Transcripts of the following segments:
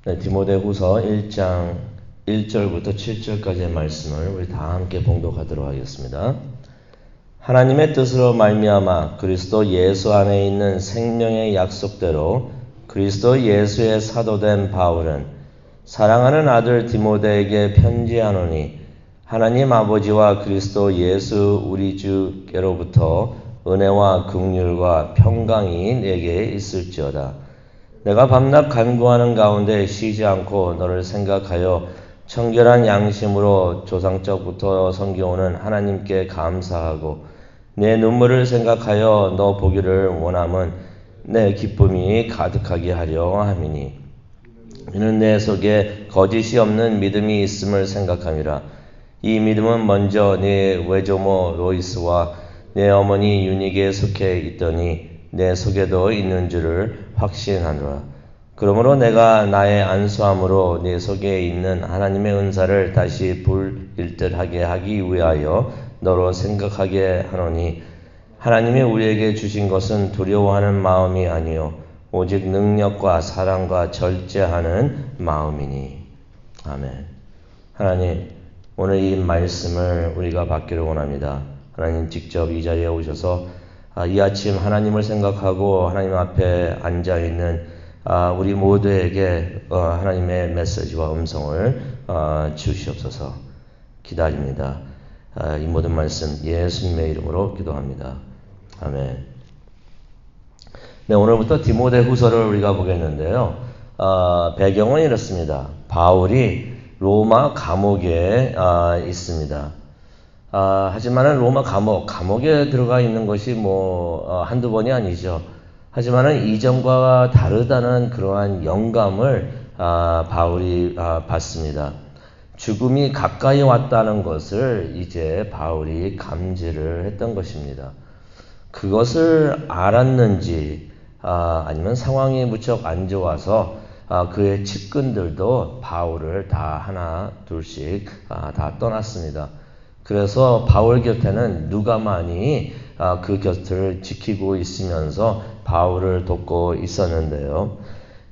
네, 디모데후서 1장 1절부터 7절까지의 말씀을 우리 다 함께 봉독하도록 하겠습니다. 하나님의 뜻으로 말미암아 그리스도 예수 안에 있는 생명의 약속대로 그리스도 예수의 사도된 바울은 사랑하는 아들 디모데에게 편지하노니 하나님 아버지와 그리스도 예수 우리 주께로부터 은혜와 긍휼과 평강이 내게 있을지어다. 내가 밤낮 간구하는 가운데 쉬지 않고 너를 생각하여 청결한 양심으로 조상적부터 섬겨오는 하나님께 감사하고 내 눈물을 생각하여 너 보기를 원함은 내 기쁨이 가득하게 하려 함이니 이는 내 속에 거짓이 없는 믿음이 있음을 생각함이라. 이 믿음은 먼저 내 외조모 로이스와 내 어머니 유닉에 속해 있더니 내 속에도 있는 줄을 확신하노라. 그러므로 내가 나의 안수함으로 내 속에 있는 하나님의 은사를 다시 불일듯하게 하기 위하여 너로 생각하게 하노니 하나님이 우리에게 주신 것은 두려워하는 마음이 아니요 오직 능력과 사랑과 절제하는 마음이니. 아멘. 하나님, 오늘 이 말씀을 우리가 받기를 원합니다. 하나님 직접 이 자리에 오셔서 이 아침 하나님을 생각하고 하나님 앞에 앉아있는 우리 모두에게 하나님의 메시지와 음성을 주시옵소서. 기다립니다. 이 모든 말씀 예수님의 이름으로 기도합니다. 아멘. 네, 오늘부터 디모데후서를 우리가 보겠는데요. 배경은 이렇습니다. 바울이 로마 감옥에 있습니다. 하지만은 로마 감옥에 들어가 있는 것이 한두 번이 아니죠. 하지만은 이전과 다르다는 그러한 영감을 바울이 받습니다. 죽음이 가까이 왔다는 것을 이제 바울이 감지를 했던 것입니다. 그것을 알았는지 아니면 상황이 무척 안 좋아서 그의 측근들도 바울을 다 하나 둘씩 다 떠났습니다. 그래서 바울 곁에는 누가만이 그 곁을 지키고 있으면서 바울을 돕고 있었는데요.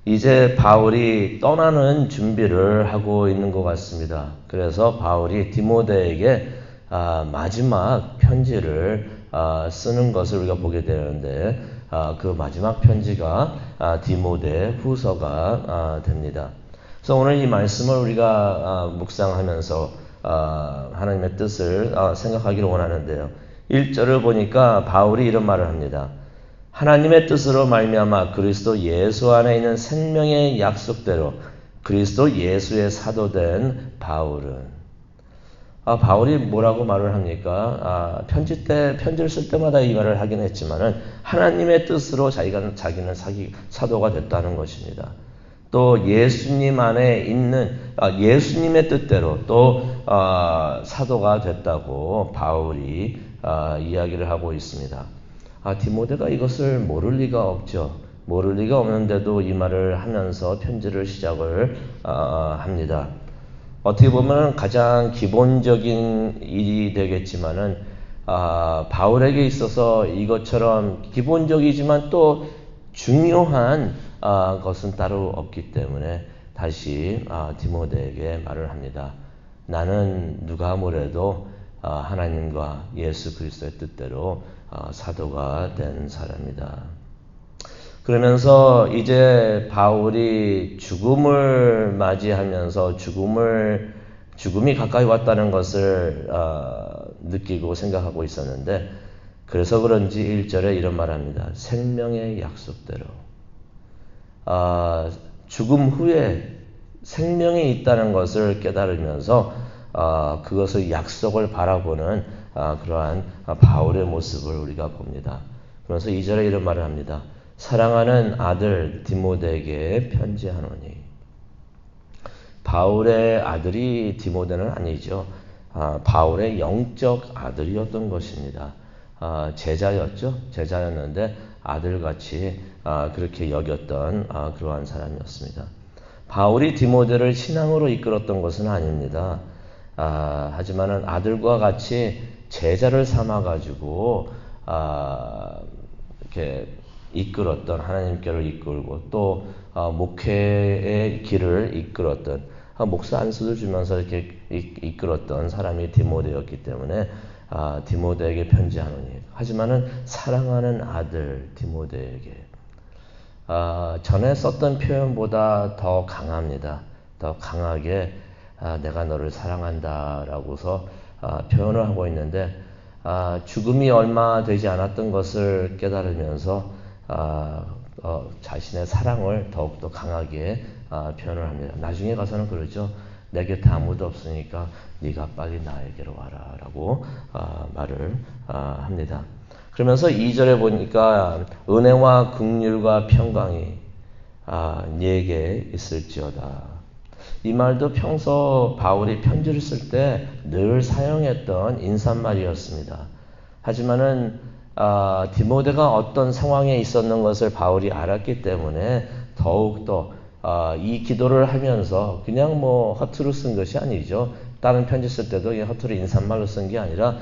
이제 바울이 떠나는 준비를 하고 있는 것 같습니다. 그래서 바울이 디모데에게 마지막 편지를 쓰는 것을 우리가 보게 되는데 그 마지막 편지가 디모데 후서가 됩니다. 그래서 오늘 이 말씀을 우리가 묵상하면서 하나님의 뜻을 생각하기를 원하는데요. 1절을 보니까 바울이 이런 말을 합니다. 하나님의 뜻으로 말미암아 그리스도 예수 안에 있는 생명의 약속대로 그리스도 예수의 사도된 바울은 바울이 뭐라고 말을 합니까? 편지를 쓸 때마다 이 말을 하긴 했지만은 하나님의 뜻으로 자기는 사도가 됐다는 것입니다. 또 예수님 안에 있는 예수님의 뜻대로 또 사도가 됐다고 바울이 이야기를 하고 있습니다. 디모데가 이것을 모를 리가 없죠. 모를 리가 없는데도 이 말을 하면서 편지를 시작을 합니다. 어떻게 보면 가장 기본적인 일이 되겠지만은 바울에게 있어서 이것처럼 기본적이지만 또 중요한 것은 따로 없기 때문에 다시 디모데에게 말을 합니다. 나는 누가 뭐래도 하나님과 예수 그리스도의 뜻대로 사도가 된 사람이다. 그러면서 이제 바울이 죽음을 맞이하면서 죽음이 가까이 왔다는 것을 느끼고 생각하고 있었는데 그래서 그런지 1절에 이런 말을 합니다. 생명의 약속대로 죽음 후에 생명이 있다는 것을 깨달으면서 그것의 약속을 바라보는 그러한 바울의 모습을 우리가 봅니다. 그래서 2절에 이런 말을 합니다. 사랑하는 아들 디모데에게 편지하노니. 바울의 아들이 디모데는 아니죠. 바울의 영적 아들이었던 것입니다. 제자였죠. 제자였는데 아들같이 그렇게 여겼던 그러한 사람이었습니다. 바울이 디모데를 신앙으로 이끌었던 것은 아닙니다. 하지만은 아들과 같이 제자를 삼아가지고 이렇게 이끌었던 하나님께로 이끌고 또 목회의 길을 이끌었던 목사 안수도 주면서 이렇게 이끌었던 사람이 디모데였기 때문에 디모데에게 편지하노니 하지만은 사랑하는 아들 디모데에게 전에 썼던 표현보다 더 강합니다. 더 강하게 내가 너를 사랑한다라고서 표현을 하고 있는데 죽음이 얼마 되지 않았던 것을 깨달으면서 자신의 사랑을 더욱더 강하게 표현을 합니다. 나중에 가서는 그러죠. 내 곁에 아무도 없으니까 네가 빨리 나에게로 와라 라고 말을 합니다. 그러면서 2절에 보니까 은혜와 긍휼과 평강이 네게 있을지어다. 이 말도 평소 바울이 편지를 쓸 때 늘 사용했던 인사말이었습니다. 하지만은 디모데가 어떤 상황에 있었는 것을 바울이 알았기 때문에 더욱더 이 기도를 하면서 그냥 허투루 쓴 것이 아니죠. 다른 편지 쓸 때도 허투루 인사말로 쓴 게 아니라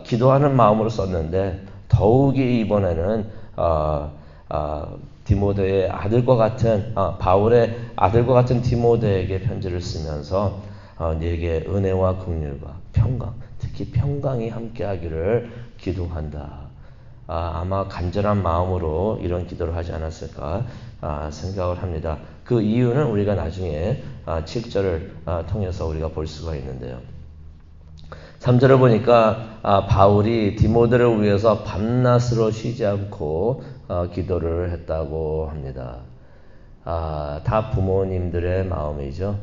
기도하는 마음으로 썼는데 더욱이 이번에는 디모데의 아들과 같은 바울의 아들과 같은 디모데에게 편지를 쓰면서 네게 은혜와 긍휼과 평강, 특히 평강이 함께하기를 기도한다. 아마 간절한 마음으로 이런 기도를 하지 않았을까 생각을 합니다. 그 이유는 우리가 나중에 7절을 통해서 우리가 볼 수가 있는데요. 3절을 보니까 바울이 디모데를 위해서 밤낮으로 쉬지 않고 기도를 했다고 합니다. 다 부모님들의 마음이죠.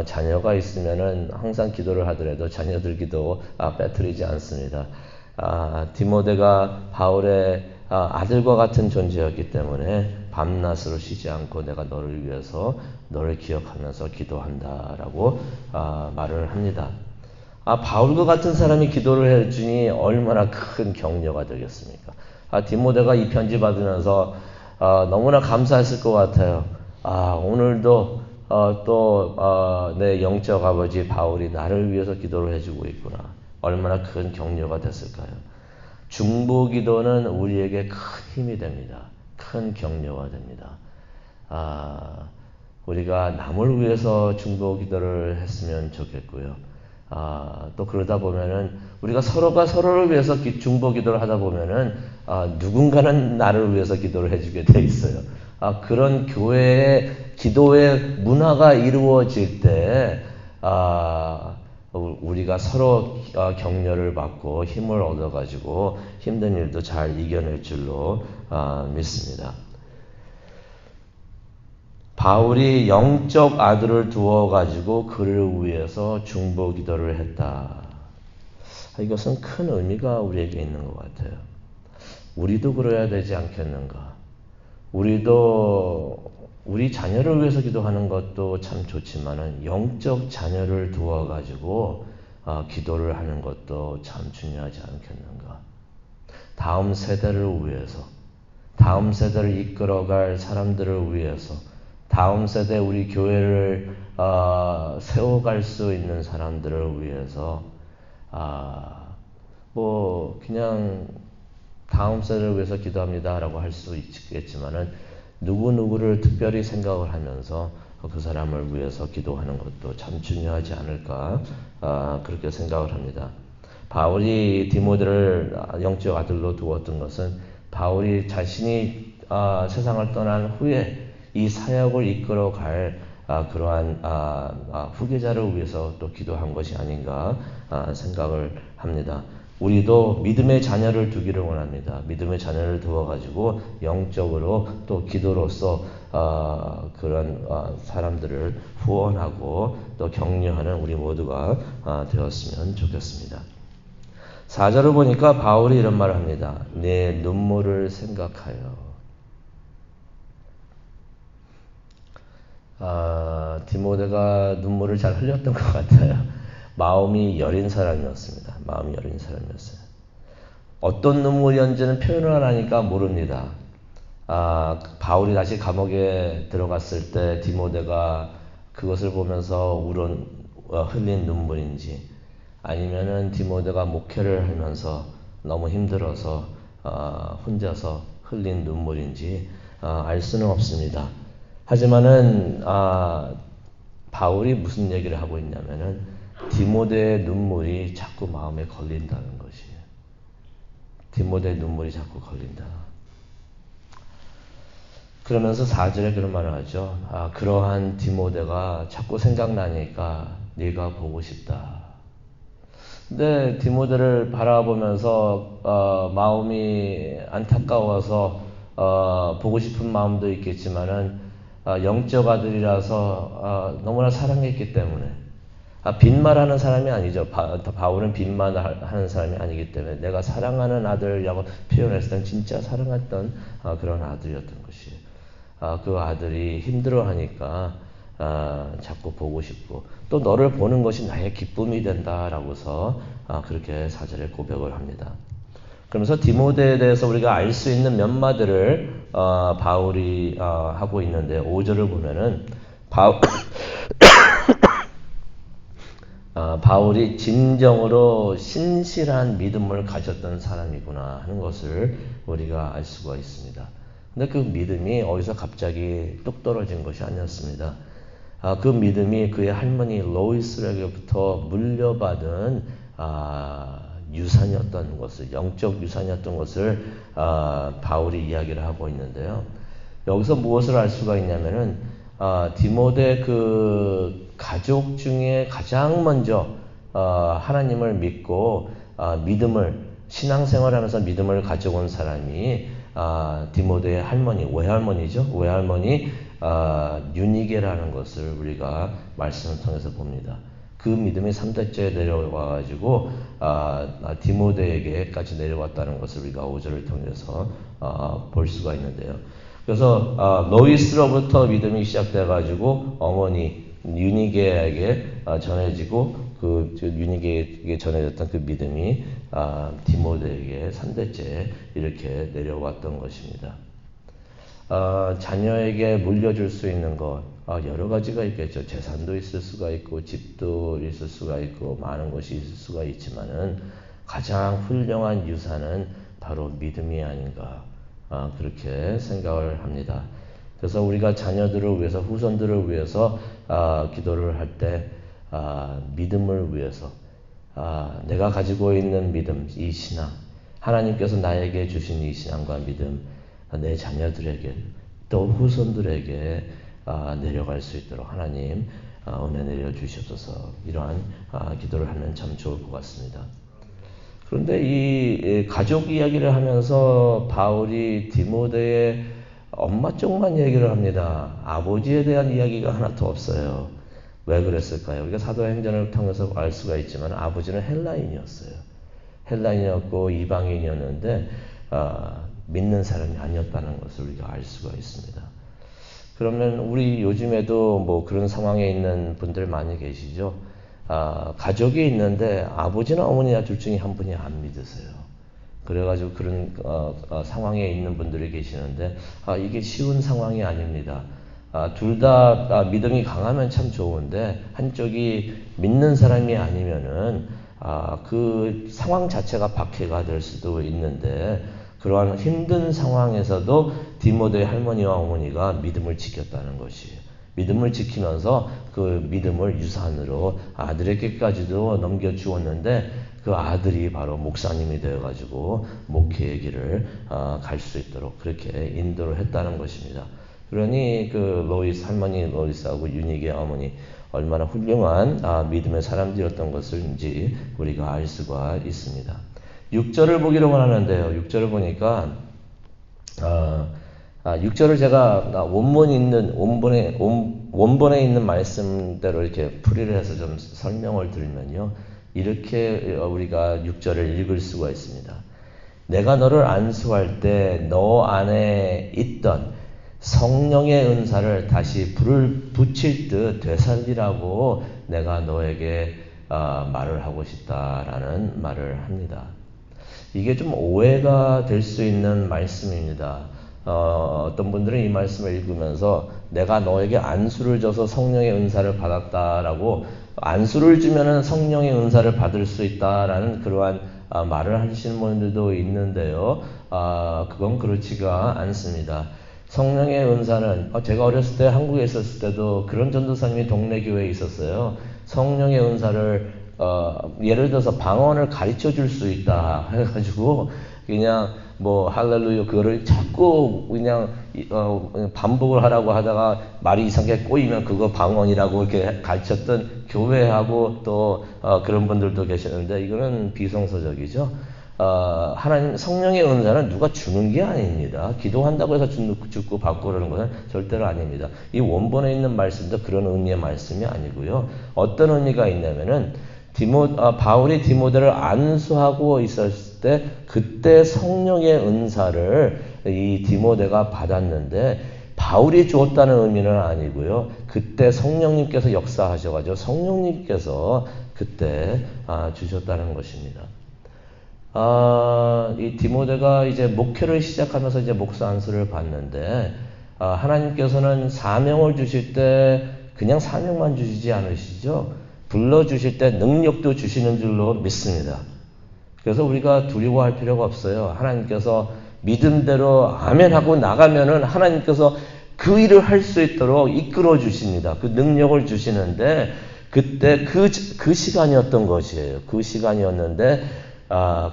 자녀가 있으면은 항상 기도를 하더라도 자녀들 기도 빼뜨리지 않습니다. 디모데가 바울의 아들과 같은 존재였기 때문에 밤낮으로 쉬지 않고 내가 너를 위해서 너를 기억하면서 기도한다라고 말을 합니다. 바울과 같은 사람이 기도를 해주니 얼마나 큰 격려가 되겠습니까? 디모데가 이 편지 받으면서 너무나 감사했을 것 같아요. 오늘도 또 내 영적 아버지 바울이 나를 위해서 기도를 해주고 있구나. 얼마나 큰 격려가 됐을까요? 중보 기도는 우리에게 큰 힘이 됩니다. 큰 격려가 됩니다. 우리가 남을 위해서 중보 기도를 했으면 좋겠고요. 또 그러다 보면은 우리가 서로가 서로를 위해서 중보 기도를 하다 보면은 누군가는 나를 위해서 기도를 해주게 돼 있어요. 그런 교회의 기도의 문화가 이루어질 때 우리가 서로 격려를 받고 힘을 얻어가지고 힘든 일도 잘 이겨낼 줄로 믿습니다. 바울이 영적 아들을 두어가지고 그를 위해서 중보 기도를 했다. 이것은 큰 의미가 우리에게 있는 것 같아요. 우리도 그래야 되지 않겠는가? 우리도 우리 자녀를 위해서 기도하는 것도 참 좋지만은 영적 자녀를 두어가지고 기도를 하는 것도 참 중요하지 않겠는가? 다음 세대를 위해서, 다음 세대를 이끌어갈 사람들을 위해서, 다음 세대 우리 교회를 세워갈 수 있는 사람들을 위해서 그냥 다음 세대를 위해서 기도합니다라고 할 수 있겠지만은 누구누구를 특별히 생각을 하면서 그 사람을 위해서 기도하는 것도 참 중요하지 않을까 그렇게 생각을 합니다. 바울이 디모데를 영적 아들로 두었던 것은 바울이 자신이 세상을 떠난 후에 이 사역을 이끌어갈 그러한 후계자를 위해서 또 기도한 것이 아닌가 생각을 합니다. 우리도 믿음의 자녀를 두기를 원합니다. 믿음의 자녀를 두어가지고 영적으로 또 기도로서 그런 사람들을 후원하고 또 격려하는 우리 모두가 되었으면 좋겠습니다. 4절을 보니까 바울이 이런 말을 합니다. 내 눈물을 생각하여. 디모데가 눈물을 잘 흘렸던 것 같아요. 마음이 여린 사람이었습니다. 마음이 여린 사람이었어요. 어떤 눈물이었는지는 표현을 안 하니까 모릅니다. 바울이 다시 감옥에 들어갔을 때 디모데가 그것을 보면서 흘린 눈물인지 아니면은 디모데가 목회를 하면서 너무 힘들어서 혼자서 흘린 눈물인지 알 수는 없습니다. 하지만은 바울이 무슨 얘기를 하고 있냐면은 디모데의 눈물이 자꾸 마음에 걸린다는 것이에요. 디모데의 눈물이 자꾸 걸린다. 그러면서 4절에 그런 말을 하죠. 그러한 디모데가 자꾸 생각나니까 네가 보고 싶다. 근데 디모데를 바라보면서 마음이 안타까워서 보고 싶은 마음도 있겠지만은 영적 아들이라서 너무나 사랑했기 때문에 빈말하는 사람이 아니죠. 바울은 빈말하는 사람이 아니기 때문에 내가 사랑하는 아들이라고 표현했을 땐 진짜 사랑했던 그런 아들이었던 것이에요. 그 아들이 힘들어하니까 자꾸 보고 싶고 또 너를 보는 것이 나의 기쁨이 된다라고서 그렇게 4절에 고백을 합니다. 그러면서 디모데에 대해서 우리가 알 수 있는 몇 마디를 바울이 하고 있는데 5절을 보면은 바울이 진정으로 신실한 믿음을 가졌던 사람이구나 하는 것을 우리가 알 수가 있습니다. 근데 그 믿음이 어디서 갑자기 뚝 떨어진 것이 아니었습니다. 그 믿음이 그의 할머니 로이스에게부터 물려받은 유산이었던 것을, 영적 유산이었던 것을 바울이 이야기를 하고 있는데요. 여기서 무엇을 알 수가 있냐면은 디모데 그 가족 중에 가장 먼저 하나님을 믿고 믿음을 신앙생활하면서 믿음을 가져온 사람이 디모데의 할머니, 외할머니죠. 외할머니 유니게라는 것을 우리가 말씀을 통해서 봅니다. 그 믿음이 3대째 내려와가지고 디모데에게까지 내려왔다는 것을 우리가 5절을 통해서 볼 수가 있는데요. 그래서 로이스로부터 믿음이 시작돼가지고 어머니 유니게에게 전해지고 그 유니게에게 전해졌던 그 믿음이 디모데에게 3대째 이렇게 내려왔던 것입니다. 자녀에게 물려줄 수 있는 것 여러 가지가 있겠죠. 재산도 있을 수가 있고 집도 있을 수가 있고 많은 것이 있을 수가 있지만은 가장 훌륭한 유산은 바로 믿음이 아닌가 그렇게 생각을 합니다. 그래서 우리가 자녀들을 위해서 후손들을 위해서 기도를 할 때 믿음을 위해서 내가 가지고 있는 믿음, 이 신앙 하나님께서 나에게 주신 이 신앙과 믿음 내 자녀들에게 또 후손들에게 내려갈 수 있도록 하나님 은혜 내려 주시옵소서. 이러한 기도를 하면 참 좋을 것 같습니다. 그런데 이 가족 이야기를 하면서 바울이 디모데의 엄마 쪽만 얘기를 합니다. 아버지에 대한 이야기가 하나도 없어요. 왜 그랬을까요? 우리가 사도행전을 통해서 알 수가 있지만 아버지는 헬라인이었어요. 헬라인이었고 이방인이었는데 믿는 사람이 아니었다는 것을 우리가 알 수가 있습니다. 그러면 우리 요즘에도 뭐 그런 상황에 있는 분들 많이 계시죠? 가족이 있는데 아버지나 어머니나 둘 중에 한 분이 안 믿으세요. 그래가지고 그런 상황에 있는 분들이 계시는데 이게 쉬운 상황이 아닙니다. 둘 다 믿음이 강하면 참 좋은데 한쪽이 믿는 사람이 아니면은 그 상황 자체가 박해가 될 수도 있는데 그러한 힘든 상황에서도 디모데의 할머니와 어머니가 믿음을 지켰다는 것이에요. 믿음을 지키면서 그 믿음을 유산으로 아들에게까지도 넘겨주었는데 그 아들이 바로 목사님이 되어가지고 목회의 길을 갈 수 있도록 그렇게 인도를 했다는 것입니다. 그러니 그 로이스 할머니 로이스하고 유니게 어머니 얼마나 훌륭한 믿음의 사람들이었던 것을인지 우리가 알 수가 있습니다. 6절을 보기로 하는데요. 6절을 보니까 6절을 제가 원본에 있는 말씀대로 이렇게 풀이를 해서 좀 설명을 드리면요. 이렇게 우리가 6절을 읽을 수가 있습니다. 내가 너를 안수할 때 너 안에 있던 성령의 은사를 다시 불을 붙일 듯 되살리라고 내가 너에게 말을 하고 싶다라는 말을 합니다. 이게 좀 오해가 될 수 있는 말씀입니다. 어떤 분들은 이 말씀을 읽으면서 내가 너에게 안수를 줘서 성령의 은사를 받았다라고 안수를 주면은 성령의 은사를 받을 수 있다라는 그러한 말을 하시는 분들도 있는데요. 그건 그렇지가 않습니다. 성령의 은사는 제가 어렸을 때 한국에 있었을 때도 그런 전도사님이 동네 교회에 있었어요. 성령의 은사를 예를 들어서 방언을 가르쳐 줄 수 있다 해가지고 그냥 뭐 할렐루야 그거를 자꾸 그냥 반복을 하라고 하다가 말이 이상하게 꼬이면 그거 방언이라고 이렇게 가르쳤던 교회하고 또 그런 분들도 계시는데 이거는 비성서적이죠. 하나님 성령의 은사는 누가 주는 게 아닙니다. 기도한다고 해서 죽고 받고 그러는 것은 절대로 아닙니다. 이 원본에 있는 말씀도 그런 의미의 말씀이 아니고요. 어떤 의미가 있냐면은 바울이 디모데를 안수하고 있었을 때 그때 성령의 은사를 이 디모데가 받았는데 바울이 주었다는 의미는 아니고요. 그때 성령님께서 역사하셔가지고 성령님께서 그때 주셨다는 것입니다. 이 디모데가 이제 목회를 시작하면서 이제 목사 안수를 받는데 하나님께서는 사명을 주실 때 그냥 사명만 주시지 않으시죠. 불러주실 때 능력도 주시는 줄로 믿습니다. 그래서 우리가 두려워할 필요가 없어요. 하나님께서 믿음대로 아멘하고 나가면은 하나님께서 그 일을 할 수 있도록 이끌어 주십니다. 그 능력을 주시는데 그때 그 시간이었던 것이에요. 그 시간이었는데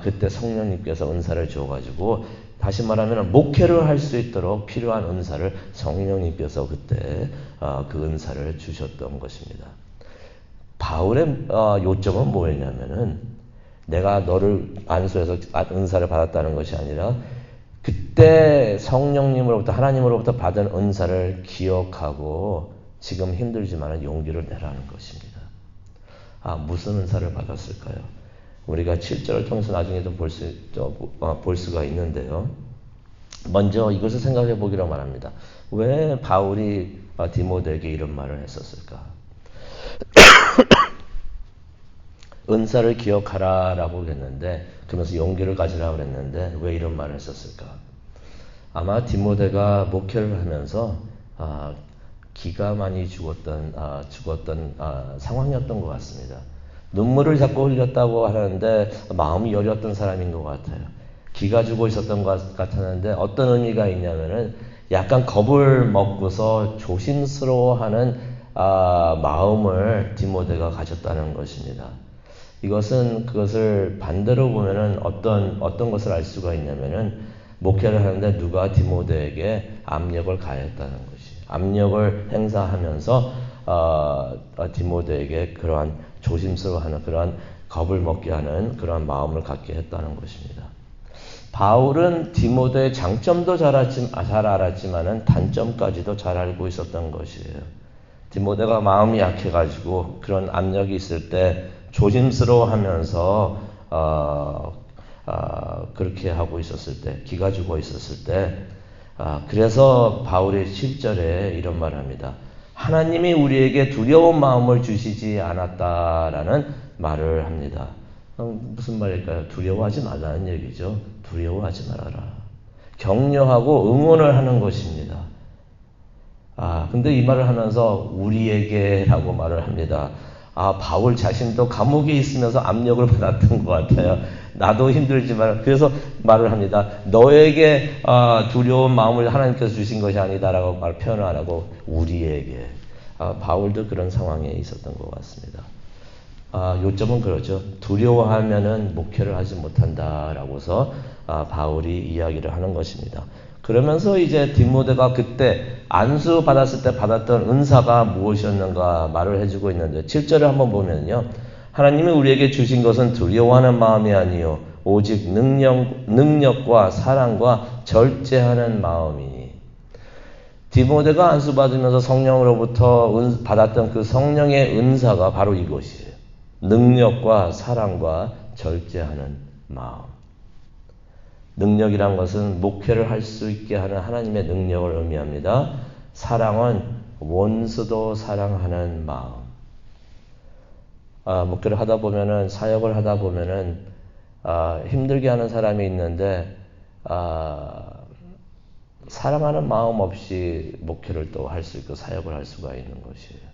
그때 성령님께서 은사를 주어가지고 다시 말하면 목회를 할 수 있도록 필요한 은사를 성령님께서 그때 그 은사를 주셨던 것입니다. 바울의 요점은 뭐였냐면은 내가 너를 안수해서 은사를 받았다는 것이 아니라 그때 성령님으로부터 하나님으로부터 받은 은사를 기억하고 지금 힘들지만 용기를 내라는 것입니다. 무슨 은사를 받았을까요? 우리가 7절을 통해서 나중에도 볼 수가 있는데요. 먼저 이것을 생각해 보기로 말합니다. 왜 바울이 디모데에게 이런 말을 했었을까? 은사를 기억하라라고 했는데 그러면서 용기를 가지라고 했는데 왜 이런 말을 했었을까? 아마 디모데가 목회를 하면서 기가 많이 죽었던 상황이었던 것 같습니다. 눈물을 자꾸 흘렸다고 하는데 마음이 여렸던 사람인 것 같아요. 기가 죽어 있었던 것 같았는데 어떤 의미가 있냐면은 약간 겁을 먹고서 조심스러워하는 마음을 디모데가 가졌다는 것입니다. 그것을 반대로 보면은 어떤 것을 알 수가 있냐면은 목회를 하는데 누가 디모데에게 압력을 가했다는 것이 압력을 행사하면서 디모데에게 그러한 조심스러워하는 그러한 겁을 먹게 하는 그러한 마음을 갖게 했다는 것입니다. 바울은 디모데의 장점도 잘 알았지만은 단점까지도 잘 알고 있었던 것이에요. 디모데가 마음이 약해가지고 그런 압력이 있을 때 조심스러워하면서 그렇게 하고 있었을 때, 기가 죽어 있었을 때, 그래서 바울이 7절에 이런 말을 합니다. 하나님이 우리에게 두려운 마음을 주시지 않았다라는 말을 합니다. 무슨 말일까요? 두려워하지 말라는 얘기죠. 두려워하지 말아라. 격려하고 응원을 하는 것입니다. 근데 이 말을 하면서 우리에게라고 말을 합니다. 바울 자신도 감옥에 있으면서 압력을 받았던 것 같아요. 나도 힘들지만 그래서 말을 합니다. 너에게 두려운 마음을 하나님께서 주신 것이 아니다라고 표현을 안 하고 우리에게. 바울도 그런 상황에 있었던 것 같습니다. 요점은 그렇죠. 두려워하면은 목회를 하지 못한다라고서 바울이 이야기를 하는 것입니다. 그러면서 이제 디모데가 그때 안수 받았을 때 받았던 은사가 무엇이었는가 말을 해주고 있는데 7절을 한번 보면요. 하나님이 우리에게 주신 것은 두려워하는 마음이 아니요 오직 능력과 사랑과 절제하는 마음이니. 디모데가 안수 받으면서 성령으로부터 받았던 그 성령의 은사가 바로 이것이에요. 능력과 사랑과 절제하는 마음. 능력이란 것은 목회를 할 수 있게 하는 하나님의 능력을 의미합니다. 사랑은 원수도 사랑하는 마음. 목회를 하다 보면은, 사역을 하다 보면은, 힘들게 하는 사람이 있는데, 사랑하는 마음 없이 목회를 또 할 수 있고 사역을 할 수가 있는 것이에요.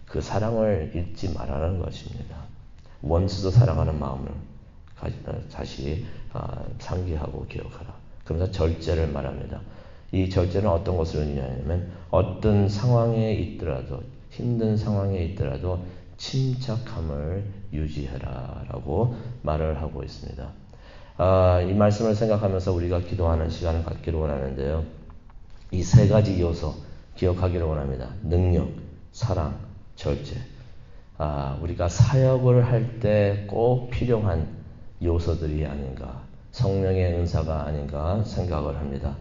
그 사랑을 잃지 말라는 것입니다. 원수도 사랑하는 마음을 다시 상기하고 기억하라. 그러면서 절제를 말합니다. 이 절제는 어떤 것을 의미하냐면 어떤 상황에 있더라도 힘든 상황에 있더라도 침착함을 유지해라 라고 말을 하고 있습니다. 이 말씀을 생각하면서 우리가 기도하는 시간을 갖기를 원하는데요. 이 세 가지 요소 기억하기를 원합니다. 능력, 사랑, 절제. 우리가 사역을 할 때 꼭 필요한 요소들이 아닌가, 성령의 은사가 아닌가 생각을 합니다.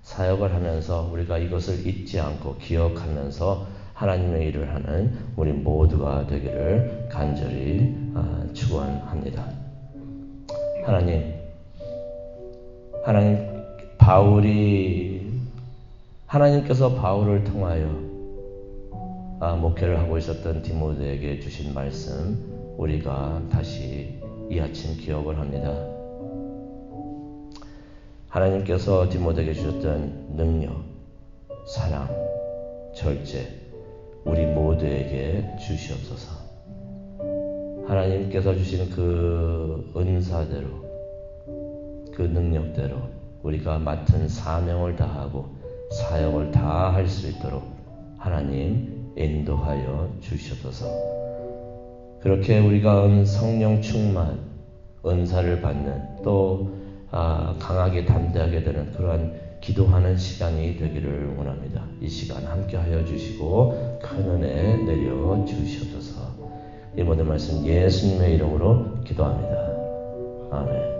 사역을 하면서 우리가 이것을 잊지 않고 기억하면서 하나님의 일을 하는 우리 모두가 되기를 간절히 축원합니다. 하나님께서 바울을 통하여 목회를 하고 있었던 디모데에게 주신 말씀 우리가 다시 이 아침 기억을 합니다. 하나님께서 디모데에게 주셨던 능력, 사랑, 절제 우리 모두에게 주시옵소서. 하나님께서 주신 그 은사대로 그 능력대로 우리가 맡은 사명을 다하고 사역을 다 할 수 있도록 하나님 인도하여 주시옵소서. 그렇게 우리가 성령 충만, 은사를 받는 또 강하게 담대하게 되는 그러한 기도하는 시간이 되기를 원합니다. 이 시간 함께하여 주시고 큰 은혜 내려 주시옵소서. 이 모든 말씀 예수님의 이름으로 기도합니다. 아멘.